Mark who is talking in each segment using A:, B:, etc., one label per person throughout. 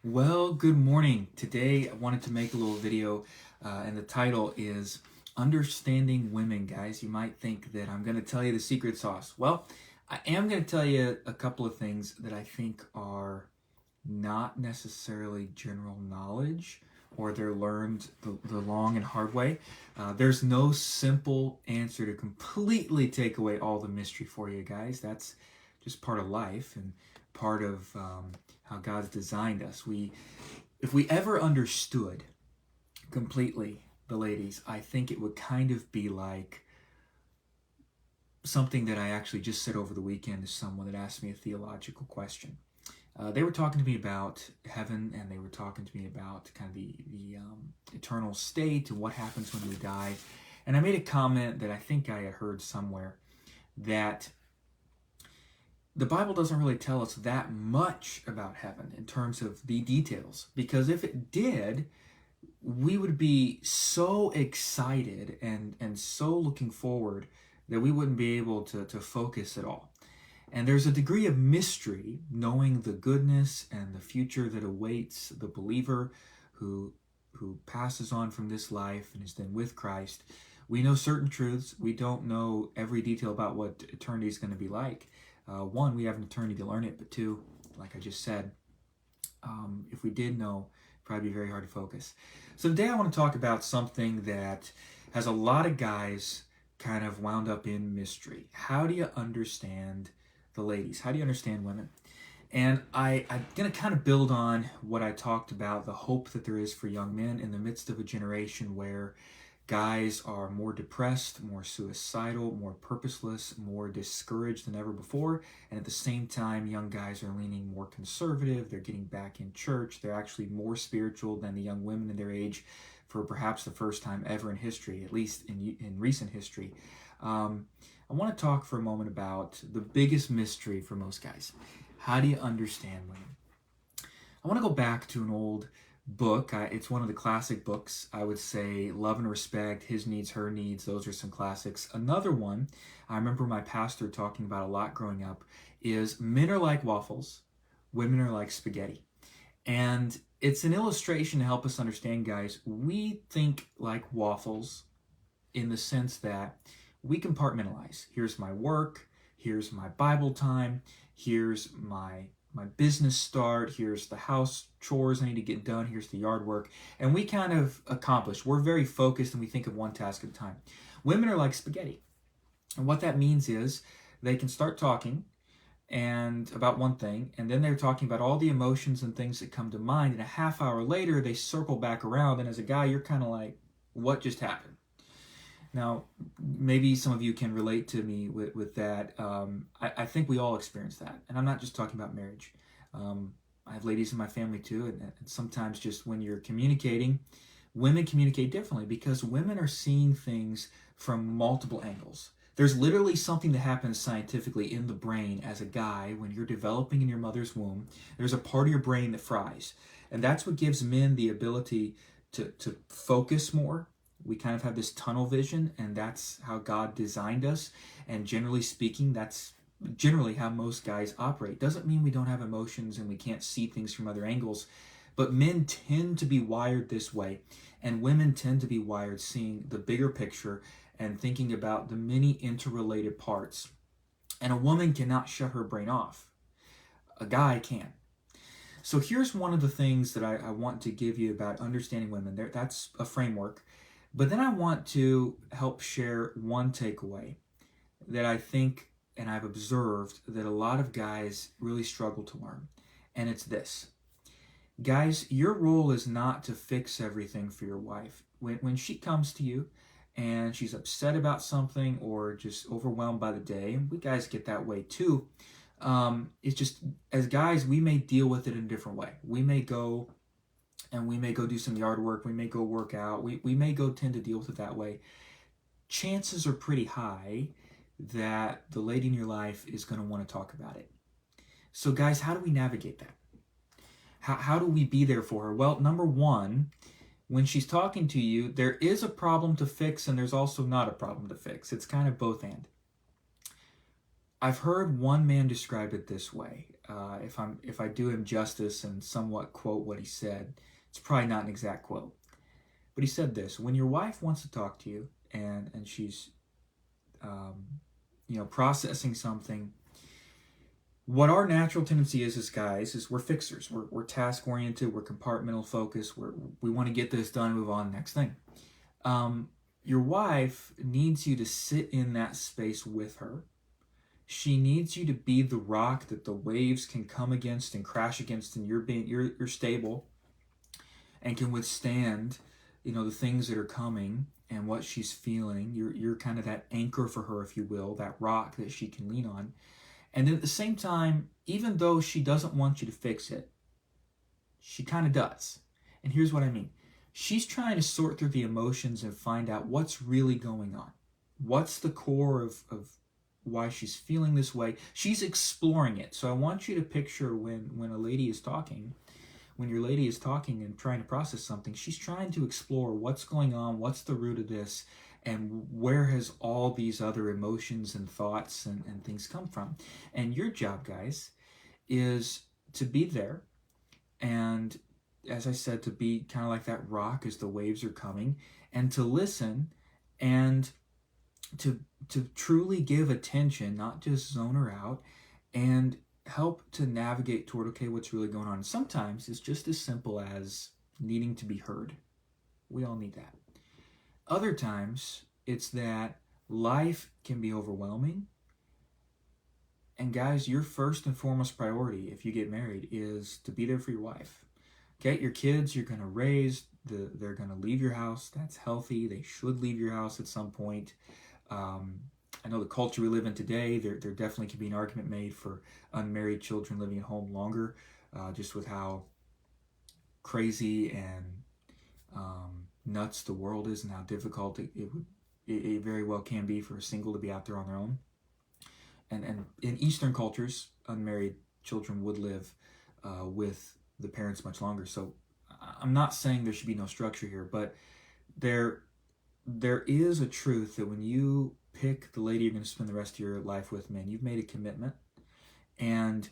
A: Well, good morning. Today I wanted to make a little video, and the title is Understanding Women, guys. You might think that I'm going to tell you the secret sauce. Well, I am going to tell you a couple of things that I think are not necessarily general knowledge or they're learned the long and hard way. There's no simple answer to completely take away all the mystery for you, guys. That's just part of life and part of how God's designed us. If we ever understood completely the ladies, I think it would kind of be like something that I actually just said over the weekend to someone that asked me a theological question. They were talking to me about heaven, and they were talking to me about kind of the eternal state and what happens when we die. And I made a comment that I think I had heard somewhere, that the Bible doesn't really tell us that much about heaven in terms of the details, because if it did, we would be so excited and so looking forward that we wouldn't be able to focus at all. And there's a degree of mystery knowing the goodness and the future that awaits the believer who passes on from this life and is then with Christ. We know certain truths. We don't know every detail about what eternity is going to be like. One, we have an eternity to learn it, but two, like I just said, if we did know, it'd probably be very hard to focus. So today I want to talk about something that has a lot of guys kind of wound up in mystery. How do you understand the ladies? How do you understand women? And I'm going to kind of build on what I talked about, the hope that there is for young men in the midst of a generation where guys are more depressed, more suicidal, more purposeless, more discouraged than ever before. And at the same time, young guys are leaning more conservative. They're getting back in church. They're actually more spiritual than the young women in their age for perhaps the first time ever in history, at least in recent history. I want to talk for a moment about the biggest mystery for most guys. How do you understand women? I want to go back to an old book. It's one of the classic books. I would say Love and Respect, His Needs, Her Needs. Those are some classics. Another one I remember my pastor talking about a lot growing up is Men Are Like Waffles, Women Are Like Spaghetti. And it's an illustration to help us understand, guys. We think like waffles in the sense that we compartmentalize. Here's my work. Here's my Bible time. Here's my business start, here's the house chores I need to get done, here's the yard work, and we kind of accomplish. We're very focused and we think of one task at a time. Women are like spaghetti. And what that means is they can start talking and about one thing, and then they're talking about all the emotions and things that come to mind, and a half hour later they circle back around, and as a guy you're kind of like, what just happened? Now, maybe some of you can relate to me with that. I think we all experience that. And I'm not just talking about marriage. I have ladies in my family too. And sometimes just when you're communicating, women communicate differently because women are seeing things from multiple angles. There's literally something that happens scientifically in the brain as a guy when you're developing in your mother's womb. There's a part of your brain that fries. And that's what gives men the ability to focus more. We kind of have this tunnel vision, and that's how God designed us. And generally speaking, that's generally how most guys operate. Doesn't mean we don't have emotions and we can't see things from other angles, but men tend to be wired this way, and women tend to be wired seeing the bigger picture and thinking about the many interrelated parts. And a woman cannot shut her brain off. A guy can. So here's one of the things that I want to give you about understanding women. That's a framework. But then I want to help share one takeaway that I think and I've observed that a lot of guys really struggle to learn. And it's this. Guys, your role is not to fix everything for your wife. When she comes to you and she's upset about something or just overwhelmed by the day, and we guys get that way too, it's just, as guys, we may deal with it in a different way. We may go do some yard work. We may go work out. We may go tend to deal with it that way. Chances are pretty high that the lady in your life is going to want to talk about it. So guys, how do we navigate that? How do we be there for her? Well, number one, when she's talking to you, there is a problem to fix and there's also not a problem to fix. It's kind of both and. I've heard one man describe it this way. if I do him justice and somewhat quote what he said, it's probably not an exact quote. But he said this: when your wife wants to talk to you and she's processing something, what our natural tendency is as guys is we're fixers. We're task oriented. We're compartmental focused. We want to get this done, move on, next thing. Your wife needs you to sit in that space with her. She needs you to be the rock that the waves can come against and crash against, and you're stable and can withstand, the things that are coming and what she's feeling. You're kind of that anchor for her, if you will, that rock that she can lean on. And then at the same time, even though she doesn't want you to fix it, she kind of does. And here's what I mean. She's trying to sort through the emotions and find out what's really going on. What's the core of why she's feeling this way? She's exploring it. So I want you to picture when a lady is talking, when your lady is talking and trying to process something, she's trying to explore what's going on, what's the root of this, and where has all these other emotions and thoughts and things come from. And your job, guys, is to be there and, as I said, to be kind of like that rock as the waves are coming, and to listen and to truly give attention, not just zone her out, and help to navigate toward, okay, what's really going on. Sometimes it's just as simple as needing to be heard. We all need that. Other times it's that life can be overwhelming. And guys, your first and foremost priority if you get married is to be there for your wife. Okay, your kids you're going to raise, they're going to leave your house. That's healthy. They should leave your house at some point. I know the culture we live in today, there definitely can be an argument made for unmarried children living at home longer, just with how crazy and nuts the world is and how difficult it very well can be for a single to be out there on their own. And in Eastern cultures, unmarried children would live with the parents much longer. So I'm not saying there should be no structure here, but there is a truth that when you pick the lady you're going to spend the rest of your life with, man, you've made a commitment. And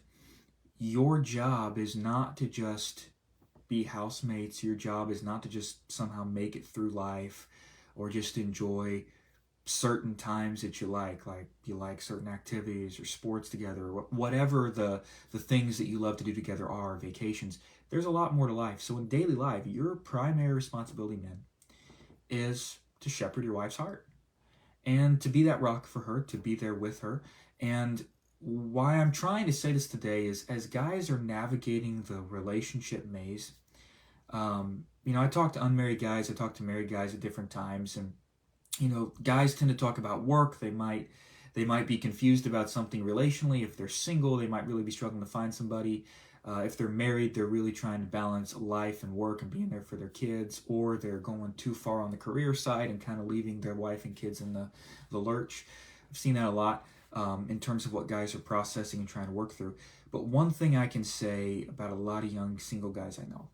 A: your job is not to just be housemates. Your job is not to just somehow make it through life or just enjoy certain times that you like you like certain activities or sports together, or whatever the things that you love to do together are, vacations. There's a lot more to life. So in daily life, your primary responsibility, man, is to shepherd your wife's heart and to be that rock for her, to be there with her. And why I'm trying to say this today is, as guys are navigating the relationship maze, I talk to unmarried guys, I talk to married guys at different times, and guys tend to talk about work. They might be confused about something relationally. If they're single, they might really be struggling to find somebody. If they're married, they're really trying to balance life and work and being there for their kids, or they're going too far on the career side and kind of leaving their wife and kids in the lurch. I've seen that a lot in terms of what guys are processing and trying to work through. But one thing I can say about a lot of young single guys I know,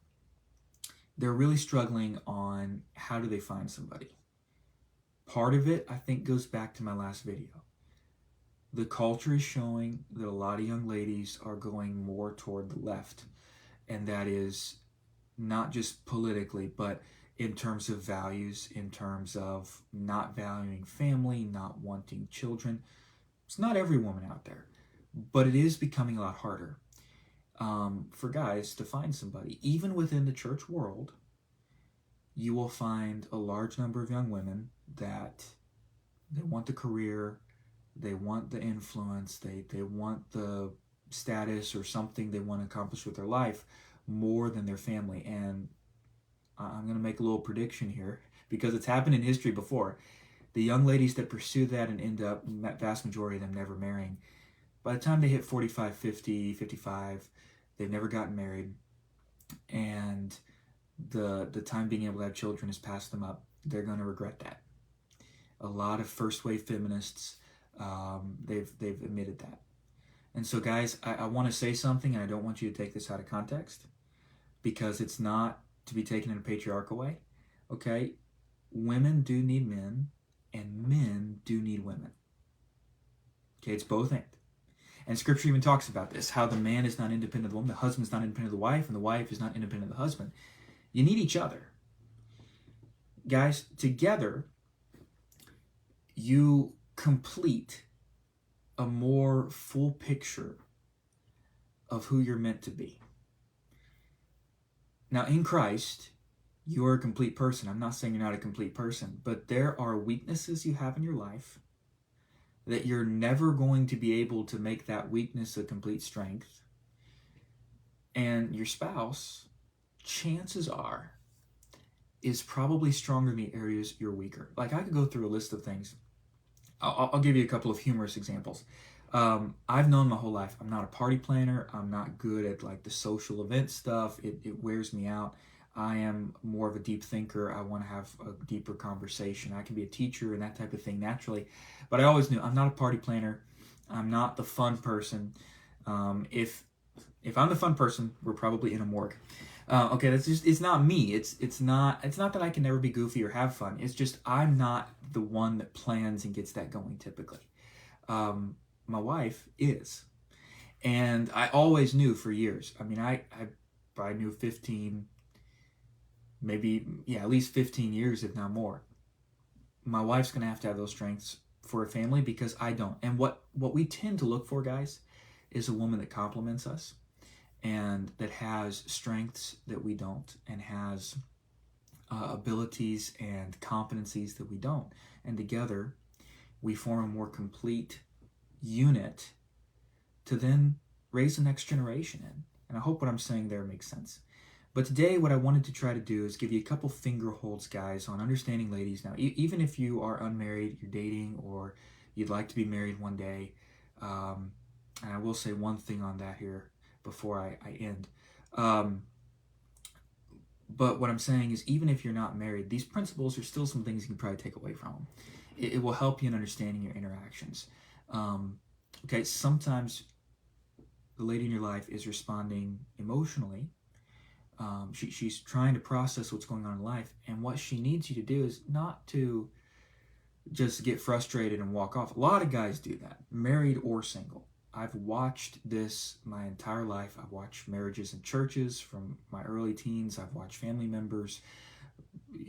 A: they're really struggling on how do they find somebody. Part of it, I think, goes back to my last video. The culture is showing that a lot of young ladies are going more toward the left. And that is not just politically, but in terms of values, in terms of not valuing family, not wanting children. It's not every woman out there, but it is becoming a lot harder for guys to find somebody. Even within the church world, you will find a large number of young women that they want the career, they want the influence, they want the status or something they want to accomplish with their life more than their family. And I'm going to make a little prediction here because it's happened in history before. The young ladies that pursue that and end up, vast majority of them, never marrying, by the time they hit 45, 50, 55, they've never gotten married, and the time being able to have children has passed them up. They're going to regret that. A lot of first wave feminists, they've admitted that. And so guys, I want to say something, and I don't want you to take this out of context, because it's not to be taken in a patriarchal way. Okay, women do need men, and men do need women. Okay, it's both and. And Scripture even talks about this, how the man is not independent of the woman, the husband is not independent of the wife, and the wife is not independent of the husband. You need each other. Guys, together, you complete a more full picture of who you're meant to be. Now, in Christ, you're a complete person. I'm not saying you're not a complete person, but there are weaknesses you have in your life that you're never going to be able to make that weakness a complete strength. And your spouse, chances are, is probably stronger in the areas you're weaker. Like, I could go through a list of things. I'll give you a couple of humorous examples. I've known my whole life, I'm not a party planner. I'm not good at like the social event stuff. It wears me out. I am more of a deep thinker. I want to have a deeper conversation. I can be a teacher and that type of thing naturally. But I always knew I'm not a party planner. I'm not the fun person. If I'm the fun person, we're probably in a morgue. Okay, that's just, it's not me. It's not that I can never be goofy or have fun. It's just I'm not the one that plans and gets that going typically. My wife is. And I always knew for years. I mean, I knew 15, maybe, at least 15 years, if not more. My wife's going to have those strengths for a family because I don't. And what we tend to look for, guys, is a woman that complements us and that has strengths that we don't, and has abilities and competencies that we don't. And together, we form a more complete unit to then raise the next generation in. And I hope what I'm saying there makes sense. But today, what I wanted to try to do is give you a couple finger holds, guys, on understanding ladies. Now, even if you are unmarried, you're dating, or you'd like to be married one day, and I will say one thing on that here before I end. But what I'm saying is, even if you're not married, these principles are still some things you can probably take away from them. It will help you in understanding your interactions. Okay, sometimes the lady in your life is responding emotionally. She's trying to process what's going on in life, and what she needs you to do is not to just get frustrated and walk off. A lot of guys do that, married or single. I've watched this my entire life. I've watched marriages in churches from my early teens. I've watched family members.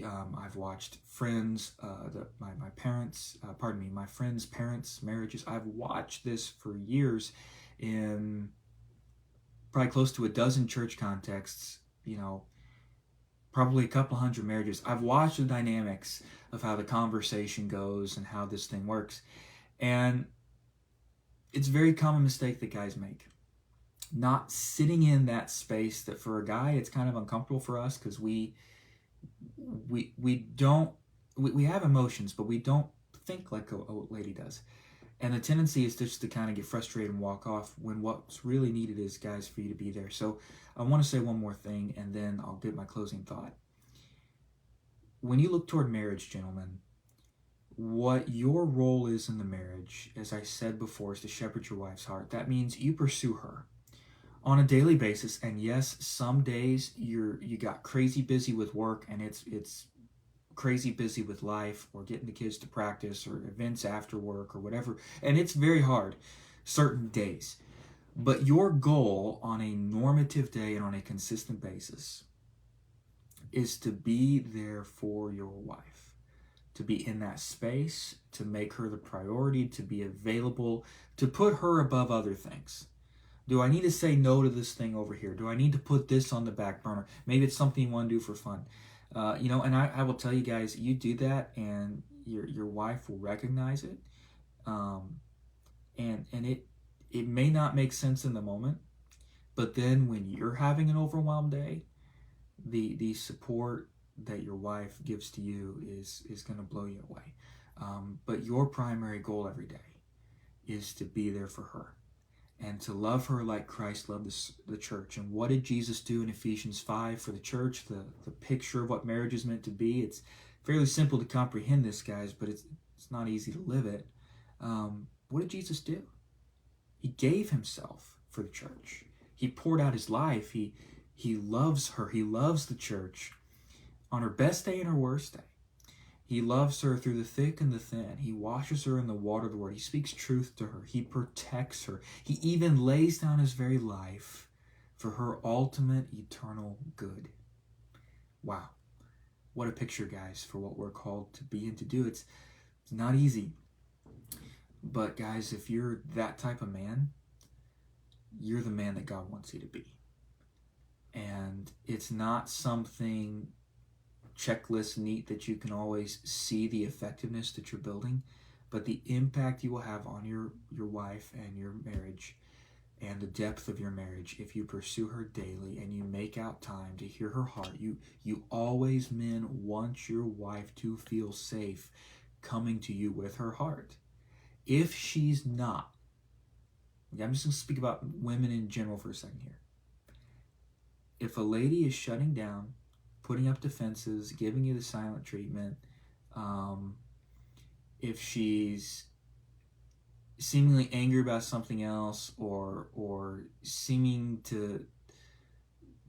A: I've watched friends, my friends' parents' marriages. I've watched this for years in probably close to a dozen church contexts, probably a couple hundred marriages. I've watched the dynamics of how the conversation goes and how this thing works. And it's a very common mistake that guys make. Not sitting in that space that for a guy, it's kind of uncomfortable for us because we have emotions, but we don't think like a lady does. And the tendency is just to kind of get frustrated and walk off when what's really needed is, guys, for you to be there. So I want to say one more thing, and then I'll get my closing thought. When you look toward marriage, gentlemen, what your role is in the marriage, as I said before, is to shepherd your wife's heart. That means you pursue her on a daily basis. And yes, some days you got crazy busy with work, and it's crazy busy with life, or getting the kids to practice, or events after work, or whatever. And it's very hard certain days. But your goal on a normative day and on a consistent basis is to be there for your wife, to be in that space, to make her the priority, to be available, to put her above other things. Do I need to say no to this thing over here? Do I need to put this on the back burner? Maybe it's something you want to do for fun. And I will tell you guys, you do that and your wife will recognize it. And it may not make sense in the moment, but then when you're having an overwhelmed day, the support that your wife gives to you is going to blow you away. But your primary goal every day is to be there for her and to love her like Christ loved the church. And what did Jesus do in Ephesians 5 for the church? The picture of what marriage is meant to be. It's fairly simple to comprehend this, guys, but it's not easy to live it. What did Jesus do? He gave himself for the church. He poured out his life. He loves her. He loves the church on her best day and her worst day. He loves her through the thick and the thin. He washes her in the water of the word. He speaks truth to her. He protects her. He even lays down his very life for her ultimate eternal good. Wow. What a picture, guys, for what we're called to be and to do. It's not easy. But, guys, if you're that type of man, you're the man that God wants you to be. And it's not something checklist neat that you can always see the effectiveness that you're building, but the impact you will have on your wife and your marriage and the depth of your marriage if you pursue her daily and you make out time to hear her heart. You always, men, want your wife to feel safe coming to you with her heart. If she's not, I'm just going to speak about women in general for a second here. If a lady is shutting down, putting up defenses, giving you the silent treatment, if she's seemingly angry about something else or seeming to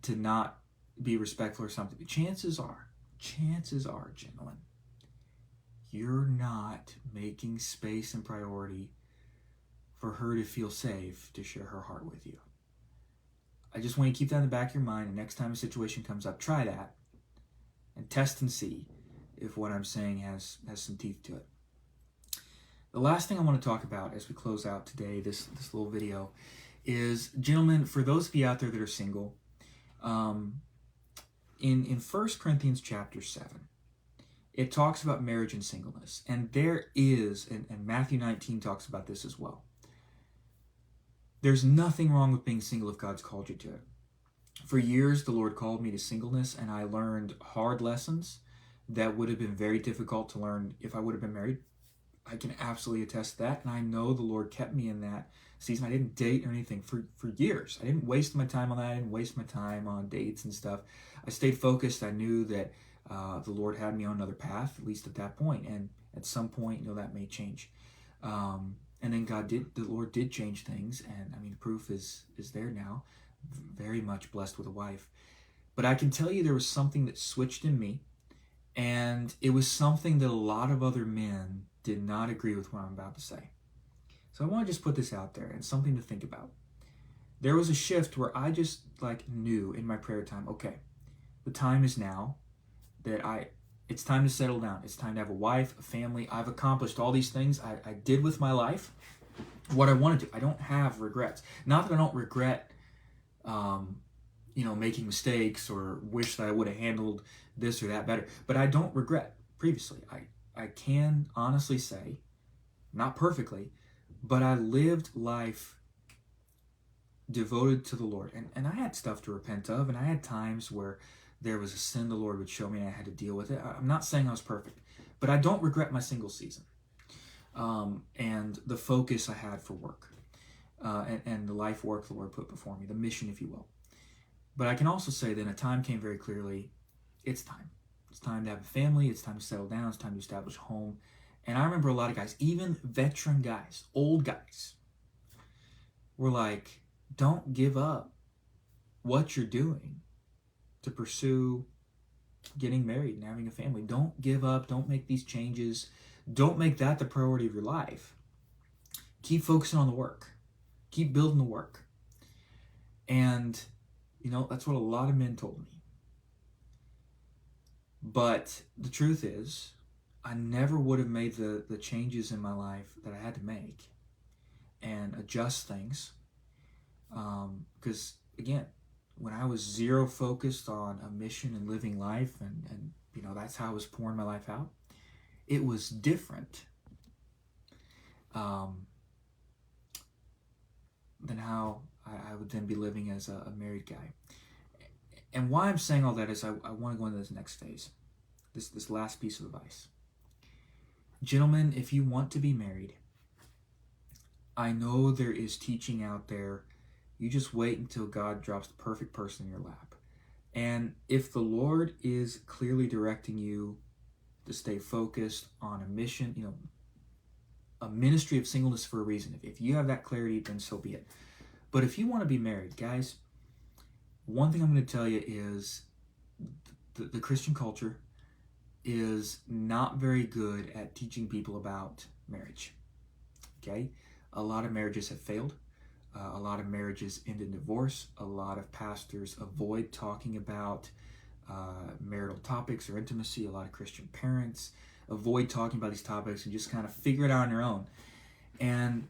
A: not be respectful or something, chances are, gentlemen, you're not making space and priority for her to feel safe to share her heart with you. I just want you to keep that in the back of your mind, and next time a situation comes up, try that and test and see if what I'm saying has some teeth to it. The last thing I want to talk about as we close out today, this little video, is, gentlemen, for those of you out there that are single, in 1 Corinthians chapter 7, it talks about marriage and singleness. And there is, and Matthew 19 talks about this as well. There's nothing wrong with being single if God's called you to it. For years, the Lord called me to singleness, and I learned hard lessons that would have been very difficult to learn if I would have been married. I can absolutely attest to that, and I know the Lord kept me in that season. I didn't date or anything for years. I didn't waste my time on that. I didn't waste my time on dates and stuff. I stayed focused. I knew that the Lord had me on another path, at least at that point, and at some point, that may change. And then the Lord did change things, and I mean, proof is there now. Very much blessed with a wife. But I can tell you there was something that switched in me, and it was something that a lot of other men did not agree with what I'm about to say. So I want to just put this out there and something to think about. There was a shift where I just knew in my prayer time, okay, the time is now that it's time to settle down. It's time to have a wife, a family. I've accomplished all these things I did with my life, what I wanted to. I don't have regrets. Not that I don't regret making mistakes or wish that I would have handled this or that better. But I don't regret previously. I can honestly say, not perfectly, but I lived life devoted to the Lord. And I had stuff to repent of, and I had times where there was a sin the Lord would show me and I had to deal with it. I'm not saying I was perfect, but I don't regret my single season and the focus I had for work and the life work the Lord put before me, the mission, if you will. But I can also say that a time came very clearly, it's time. It's time to have a family. It's time to settle down. It's time to establish a home. And I remember a lot of guys, even veteran guys, old guys, were like, don't give up what you're doing to pursue getting married and having a family. Don't give up. Don't make these changes. Don't make that the priority of your life. Keep focusing on the work. Keep building the work. And, that's what a lot of men told me. But the truth is, I never would have made the changes in my life that I had to make and adjust things. Because, again, when I was zero focused on a mission and living life, and that's how I was pouring my life out, it was different than how I would then be living as a married guy. And why I'm saying all that is I want to go into this next phase, this last piece of advice. Gentlemen, if you want to be married, I know there is teaching out there. You just wait until God drops the perfect person in your lap. And if the Lord is clearly directing you to stay focused on a mission, a ministry of singleness for a reason, if you have that clarity, then so be it. But if you want to be married, guys, one thing I'm going to tell you is the Christian culture is not very good at teaching people about marriage. Okay? A lot of marriages have failed. A lot of marriages end in divorce. A lot of pastors avoid talking about marital topics or intimacy. A lot of Christian parents avoid talking about these topics and just kind of figure it out on your own. And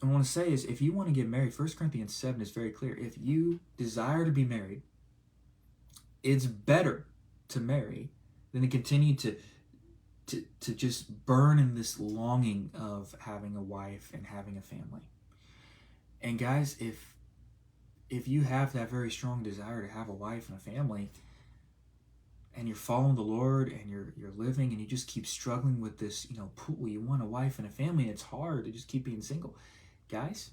A: I want to say is, if you want to get married, 1 Corinthians 7 is very clear. If you desire to be married, it's better to marry than to continue to just burn in this longing of having a wife and having a family. And guys, if you have that very strong desire to have a wife and a family, and you're following the Lord and you're living and you just keep struggling with this, pool, you want a wife and a family, and it's hard to just keep being single. Guys,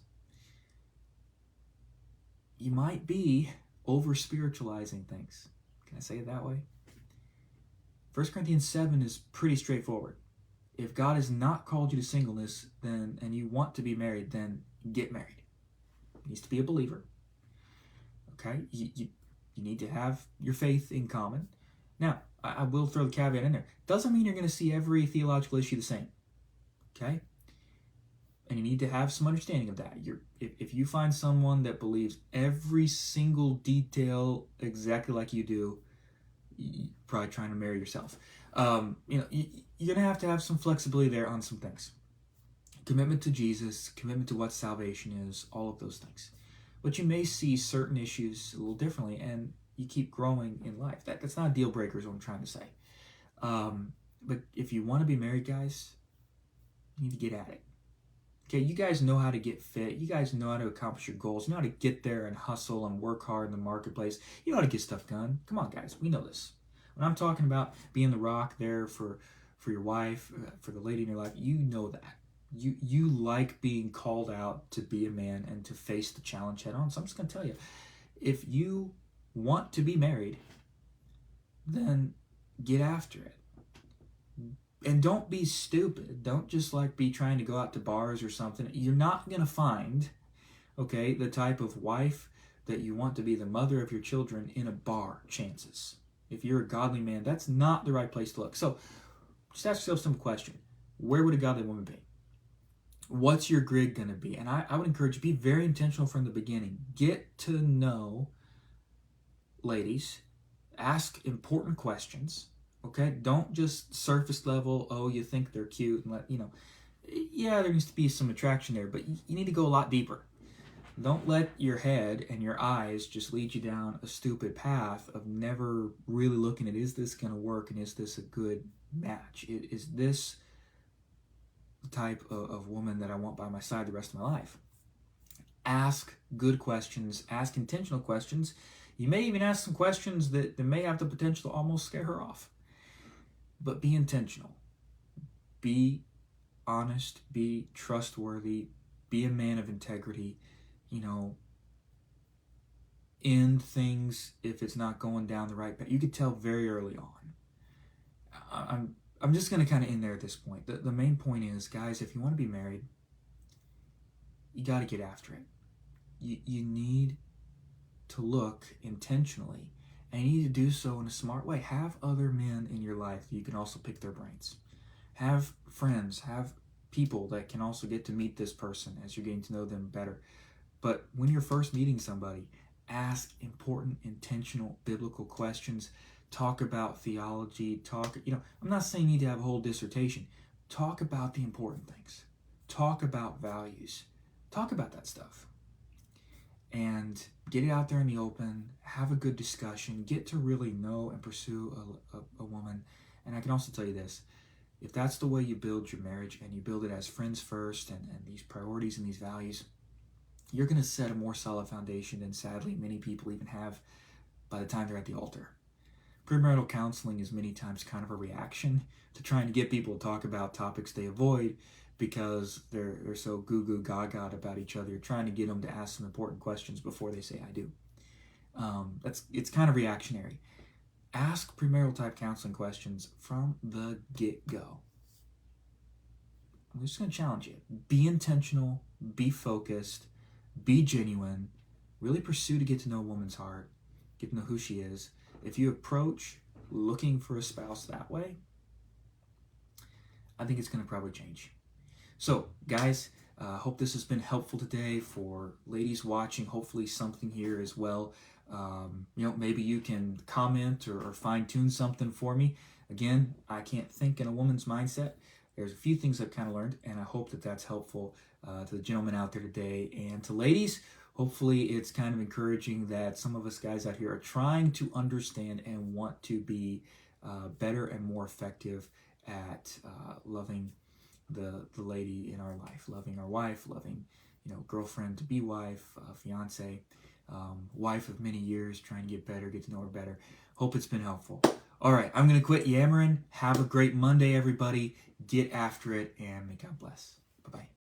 A: you might be over-spiritualizing things. Can I say it that way? 1 Corinthians 7 is pretty straightforward. If God has not called you to singleness, and you want to be married, then get married. It needs to be a believer. Okay? You need to have your faith in common. Now, I will throw the caveat in there. Doesn't mean you're going to see every theological issue the same. Okay? And you need to have some understanding of that. If you find someone that believes every single detail exactly like you do, you're probably trying to marry yourself. You're going to have some flexibility there on some things. Commitment to Jesus, commitment to what salvation is, all of those things. But you may see certain issues a little differently, and you keep growing in life. That's not a deal breaker is what I'm trying to say. But if you want to be married, guys, you need to get at it. Okay, you guys know how to get fit. You guys know how to accomplish your goals. You know how to get there and hustle and work hard in the marketplace. You know how to get stuff done. Come on, guys. We know this. When I'm talking about being the rock there for your wife, for the lady in your life, you know that. You like being called out to be a man and to face the challenge head on. So I'm just going to tell you, if you want to be married, then get after it. And don't be stupid. Don't just be trying to go out to bars or something. You're not going to find, the type of wife that you want to be the mother of your children in a bar, chances. If you're a godly man, that's not the right place to look. So just ask yourself some question. Where would a godly woman be? What's your grid going to be? And I would encourage you, be very intentional from the beginning. Get to know ladies. Ask important questions. Okay, don't just surface level, you think they're cute, and yeah, there needs to be some attraction there, but you need to go a lot deeper. Don't let your head and your eyes just lead you down a stupid path of never really looking at, is this going to work, and is this a good match? Is this the type of woman that I want by my side the rest of my life? Ask good questions, ask intentional questions. You may even ask some questions that may have the potential to almost scare her off. But be intentional. Be honest. Be trustworthy. Be a man of integrity. End things if it's not going down the right path. You could tell very early on. I'm just going to kind of end there at this point. The main point is, guys, if you want to be married, you got to get after it. You need to look intentionally. And you need to do so in a smart way. Have other men in your life that you can also pick their brains. Have friends, have people that can also get to meet this person as you're getting to know them better. But when you're first meeting somebody, ask important, intentional, biblical questions. Talk about theology. I'm not saying you need to have a whole dissertation. Talk about the important things. Talk about values. Talk about that stuff. And get it out there in the open, have a good discussion, get to really know and pursue a woman. And I can also tell you this, if that's the way you build your marriage and you build it as friends first and these priorities and these values, you're going to set a more solid foundation than sadly many people even have by the time they're at the altar. Premarital counseling is many times kind of a reaction to trying to get people to talk about topics they avoid because they're so goo-goo gaga about each other. You're trying to get them to ask some important questions before they say I do. It's kind of reactionary. Ask premarital type counseling questions from the get-go. I'm just going to challenge you. Be intentional, be focused, be genuine, really pursue to get to know a woman's heart, get to know who she is. If you approach looking for a spouse that way, I think it's going to probably change. So, guys, hope this has been helpful today for ladies watching. Hopefully something here as well. Maybe you can comment or fine-tune something for me. Again, I can't think in a woman's mindset. There's a few things I've kind of learned, and I hope that that's helpful to the gentlemen out there today. And to ladies, hopefully it's kind of encouraging that some of us guys out here are trying to understand and want to be better and more effective at loving the lady in our life, loving our wife, loving, girlfriend to be wife, fiance, wife of many years, trying to get better, get to know her better. Hope it's been helpful. All right, I'm going to quit yammering. Have a great Monday, everybody. Get after it, and may God bless. Bye-bye.